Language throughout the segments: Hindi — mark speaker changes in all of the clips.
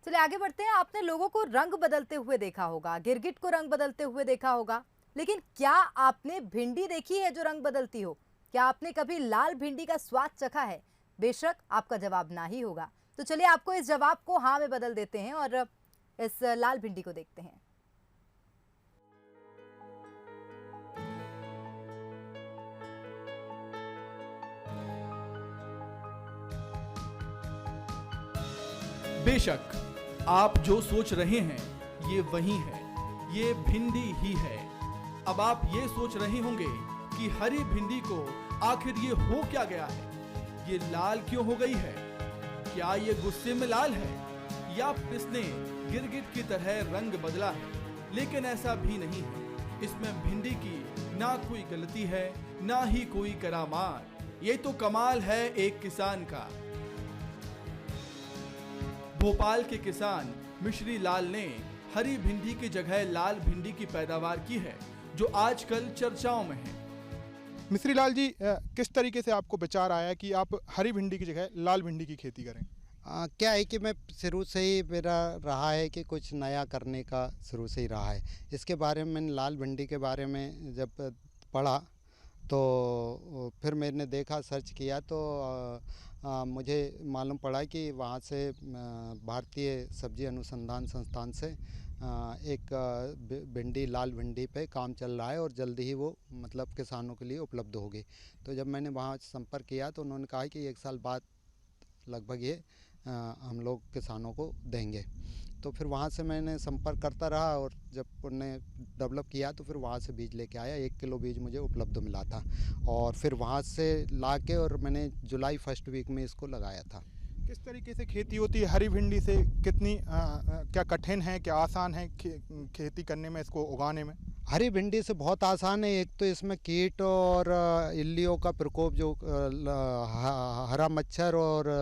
Speaker 1: चलिए आगे बढ़ते हैं। आपने लोगों को रंग बदलते हुए देखा होगा, गिरगिट को रंग बदलते हुए देखा होगा, लेकिन क्या आपने भिंडी देखी है जो रंग बदलती हो? क्या आपने कभी लाल भिंडी का स्वाद चखा है? बेशक आपका जवाब ना ही होगा। तो चलिए आपको इस जवाब को हाँ में बदल देते हैं और इस लाल भिंडी को देखते हैं।
Speaker 2: बेशक आप जो सोच रहे हैं ये वही है, ये भिंडी ही है। अब आप ये सोच रहे होंगे कि हरी भिंडी को आखिर ये हो क्या गया है, ये लाल क्यों हो गई है? क्या ये गुस्से में लाल है या इसने गिरगिट की तरह रंग बदला है? लेकिन ऐसा भी नहीं है। इसमें भिंडी की ना कोई गलती है ना ही कोई करामात। ये तो कमाल है एक किसान का। भोपाल के किसान मिश्री लाल ने हरी भिंडी की जगह लाल भिंडी की पैदावार की है, जो आजकल चर्चाओं में है।
Speaker 3: मिश्री लाल जी, किस तरीके से आपको विचार आया कि आप हरी भिंडी की जगह लाल भिंडी की खेती करें?
Speaker 4: क्या है कि मैं शुरू से ही मेरा रहा है कि कुछ नया करने का शुरू से ही रहा है। इसके बारे में मैंने लाल भिंडी के बारे में जब पढ़ा तो फिर मैंने देखा, सर्च किया तो मुझे मालूम पड़ा कि वहाँ से भारतीय सब्जी अनुसंधान संस्थान से एक भिंडी लाल भिंडी पे काम चल रहा है और जल्दी ही वो मतलब किसानों के लिए उपलब्ध होगी। तो जब मैंने वहाँ संपर्क किया तो उन्होंने कहा कि 1 साल बाद लगभग ये हम लोग किसानों को देंगे। तो फिर वहाँ से मैंने संपर्क करता रहा और जब उन्होंने डेवलप किया तो फिर वहाँ से बीज लेके आया। 1 किलो बीज मुझे उपलब्ध मिला था और फिर वहाँ से ला के और मैंने जुलाई फर्स्ट वीक में इसको लगाया था।
Speaker 3: किस तरीके से खेती होती है हरी भिंडी से? कितनी क्या कठिन है, क्या आसान है खेती करने में, इसको उगाने में?
Speaker 4: हरी भिंडी से बहुत आसान है। एक तो इसमें कीट और इल्लियों का प्रकोप, जो हरा मच्छर और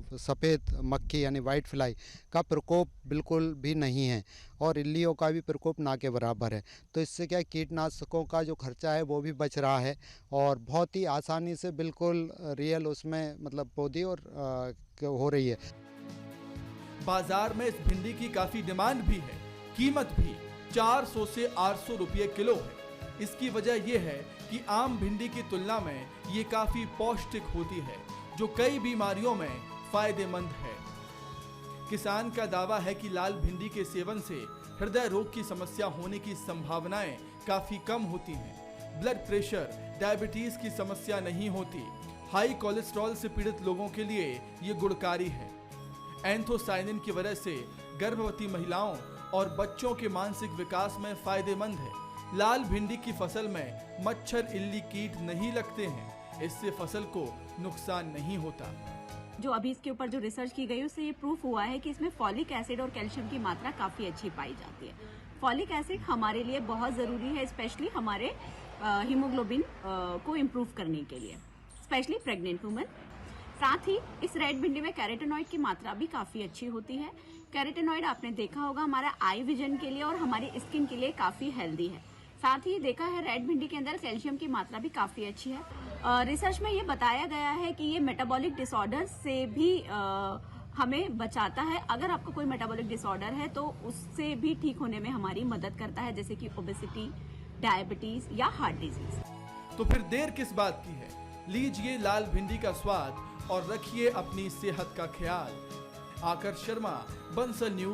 Speaker 4: सफ़ेद मक्खी यानी वाइट फ्लाई का प्रकोप बिल्कुल भी नहीं है और इल्लियों का भी प्रकोप ना के बराबर है। तो इससे क्या कीटनाशकों का जो खर्चा है वो भी बच रहा है और बहुत ही आसानी से बिल्कुल रियल उसमें मतलब पौधी और हो रही है।
Speaker 2: बाजार में इस भिंडी की काफी डिमांड भी है, कीमत भी 400 से 800 रुपये किलो है। इसकी वजह यह है कि आम भिंडी की तुलना में ये काफी पौष्टिक होती है, जो कई बीमारियों में फायदेमंद है। किसान का दावा है कि लाल भिंडी के सेवन से हृदय रोग की समस्या होने की संभावनाएं काफी कम होती हैं। ब्लड प्रेशर, डायबिटीज की समस्या नहीं होती। हाई कोलेस्ट्रॉल से पीड़ित लोगों के लिए ये गुणकारी है। एंथोसाइनिन की वजह से गर्भवती महिलाओं और बच्चों के मानसिक विकास में फायदेमंद है। लाल भिंडी की फसल में मच्छर, इल्ली, कीट नहीं लगते हैं। इससे फसल को नुकसान नहीं होता।
Speaker 5: जो अभी इसके ऊपर जो रिसर्च की गई उससे ये प्रूफ हुआ है कि इसमें फॉलिक एसिड और कैल्शियम की मात्रा काफी अच्छी पाई जाती है। फॉलिक एसिड हमारे लिए बहुत जरूरी है, स्पेशली हमारे हीमोग्लोबिन को इम्प्रूव करने के लिए, स्पेशली प्रेग्नेंट वुमेन। साथ ही इस रेड भिंडी में कैरोटीनॉइड की मात्रा भी काफी अच्छी होती है। कैरोटीनॉइड आपने देखा होगा हमारा आई विजन के लिए और हमारी स्किन के लिए काफी हेल्दी है। साथ ही देखा है रेड भिंडी के अंदर कैल्शियम की मात्रा भी काफी अच्छी है। रिसर्च में ये बताया गया है कि ये मेटाबॉलिक डिसऑर्डर से भी हमें बचाता है। अगर आपको कोई मेटाबॉलिक डिसऑर्डर है तो उससे भी ठीक होने में हमारी मदद करता है, जैसे कि ओबेसिटी, डायबिटीज या हार्ट डिजीज।
Speaker 2: तो फिर देर किस बात की है? लीजिए लाल भिंडी का स्वाद और रखिए अपनी सेहत का ख्याल। आकर शर्मा, बंसल न्यूज।